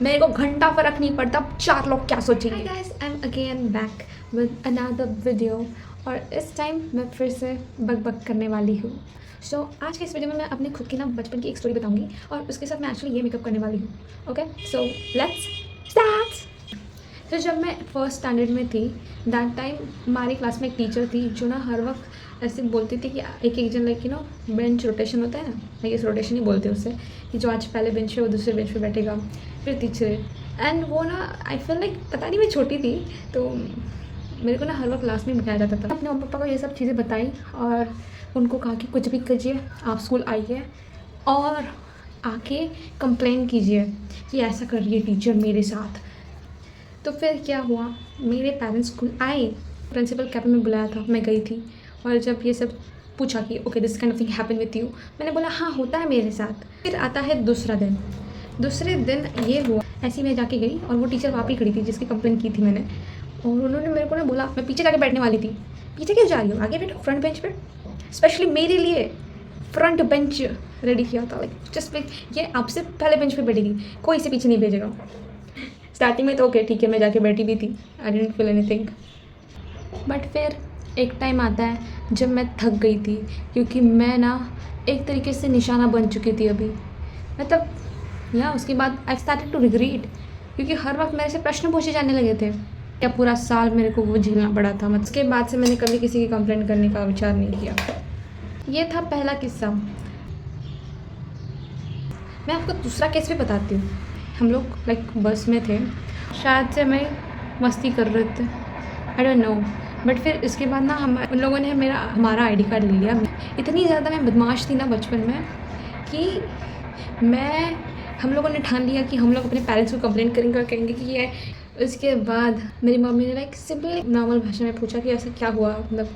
मेरे को घंटा फर्क नहीं पड़ता, 4 लोग क्या सोचेंगे। Hi guys, I am again back with another video और इस टाइम मैं फिर से बक करने वाली हूँ। सो आज के इस वीडियो में मैं अपने खुद की ना बचपन की एक स्टोरी बताऊंगी और उसके साथ मैं एक्चुअली ये मेकअप करने वाली हूँ। Okay, so let's start. तो जब मैं फर्स्ट स्टैंडर्ड में थी, दैट टाइम हमारी क्लास में एक टीचर थी जो ना हर वक्त ऐसे बोलती थी कि एक जन लाइक बेंच रोटेशन होता है ना, मैं ये रोटेशन ही बोलते हैं उससे, कि जो आज पहले बेंच पे वो दूसरे बेंच पे बैठेगा, फिर तीसरे। एंड वो ना आई फील लाइक, पता नहीं मैं छोटी थी तो मेरे को ना हर वक्त क्लास में बिठाया जाता था। अपने मम्मी पापा को ये सब चीज़ें बताई और उनको कहा कि कुछ भी कीजिए, आप स्कूल आइए और आके कंप्लेन कीजिए कि ऐसा कर रही है टीचर मेरे साथ। तो फिर क्या हुआ, मेरे पेरेंट्स स्कूल आए, प्रिंसिपल कैबिन में बुलाया था, मैं गई थी और जब ये सब पूछा कि okay this kind of thing happen with you, मैंने बोला हाँ होता है मेरे साथ। फिर आता है दूसरे दिन ये हुआ, ऐसी मैं जाके गई और वो टीचर वहाँ पे खड़ी थी जिसकी कंप्लेन की थी मैंने, और उन्होंने मेरे को ना बोला, मैं पीछे जाके बैठने वाली थी, पीछे क्यों जा रही हो, आगे बैठो फ्रंट बेंच पर। स्पेशली मेरे लिए फ्रंट बेंच रेडी किया था, लाइक जस्ट लाइक ये आपसे पहले बेंच पे बैठेगी, कोई इसे पीछे नहीं भेजेगा। स्टार्टिंग में तो ओके ठीक है, मैं जाके बैठी भी थी, I didn't feel anything. But फिर एक टाइम आता है जब मैं थक गई थी, क्योंकि मैं ना एक तरीके से निशाना बन चुकी थी अभी, मतलब या उसके बाद आई स्टार्टेड टू रिग्रेट, क्योंकि हर वक्त मेरे से प्रश्न पूछे जाने लगे थे। या पूरा साल मेरे को वो झेलना पड़ा था। उसके बाद से मैंने कभी किसी की कंप्लेंट करने का विचार नहीं किया। ये था पहला किस्सा। मैं आपको दूसरा केस भी बताती हूँ। हम लोग लाइक बस में थे, शायद से मैं मस्ती कर रहे थे, आई डोंट नो। बट फिर इसके बाद ना उन लोगों ने हमारा आईडी कार्ड ले लिया। इतनी ज़्यादा मैं बदमाश थी ना बचपन में कि हम लोगों ने ठान लिया कि हम लोग अपने पेरेंट्स को कंप्लेंट करेंगे और कहेंगे कि ये। उसके बाद मेरी मम्मी ने लाइक सिंपली नॉर्मल भाषा में पूछा कि ऐसा क्या हुआ, मतलब।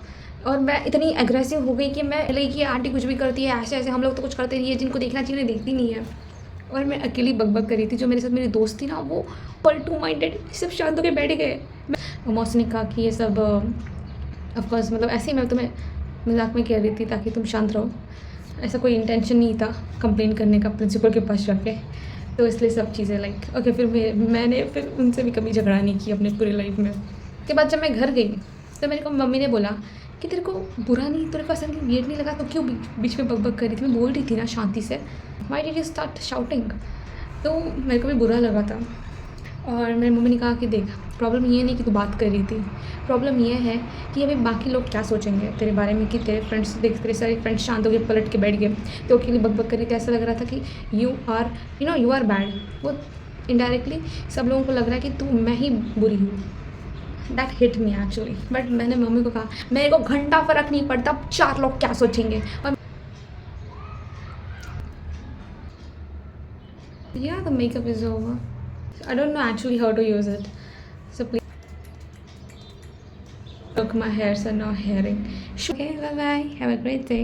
और मैं इतनी एग्रेसिव हो गई कि मैं लगी कि आंटी कुछ भी करती है, ऐसे ऐसे हम लोग तो कुछ करते नहीं है, जिनको देखना चाहिए देखती नहीं है। और मैं अकेली बक कर रही थी। जो मेरे साथ मेरी दोस्त थी ना, वो पलटू माइंडेड, सब शांत होकर बैठ गए। मौसी ने कहा कि ये सब ऑफकोर्स मतलब ऐसे ही मैं तुम्हें मजाक में कह रही थी ताकि तुम शांत रहो, ऐसा कोई इंटेंशन नहीं था कंप्लेन करने का प्रिंसिपल के पास जाके। तो इसलिए सब चीज़ें लाइक ओके। फिर मैंने फिर उनसे भी कभी झगड़ा नहीं किया अपने पूरी लाइफ में। उसके बाद जब मैं घर गई तो मेरे को मम्मी ने बोला कि तेरे को बुरा नहीं, तेरे को ऐसा नहीं वियर्ड नहीं लगा तो क्यों बीच में बक कर रही थी। मैं बोल रही थी ना शांति से, why did you start shouting. तो मेरे को भी बुरा लगा था। और मेरी मम्मी ने कहा कि देख, प्रॉब्लम ये नहीं कि तू बात कर रही थी, प्रॉब्लम ये है कि अभी बाकी लोग क्या सोचेंगे तेरे बारे में, कि तेरे फ्रेंड्स देख, तेरे सारे फ्रेंड्स शांत हो गए, पलट के बैठ गए, तो अकेली बक कर रही थी। ऐसा लग रहा था कि यू आर बैड। वो इनडायरेक्टली सब लोगों को लग रहा है कि तू मैं ही बुरी हूँ। That hit me actually. But मैंने मम्मी को कहा मेरे को घंटा फर्क नहीं पड़ता, 4 लोग क्या सोचेंगे। और yeah, the makeup is over. I don't know actually how to use it. So please look, my hairs are now hairing. Okay, bye bye. Have a great day.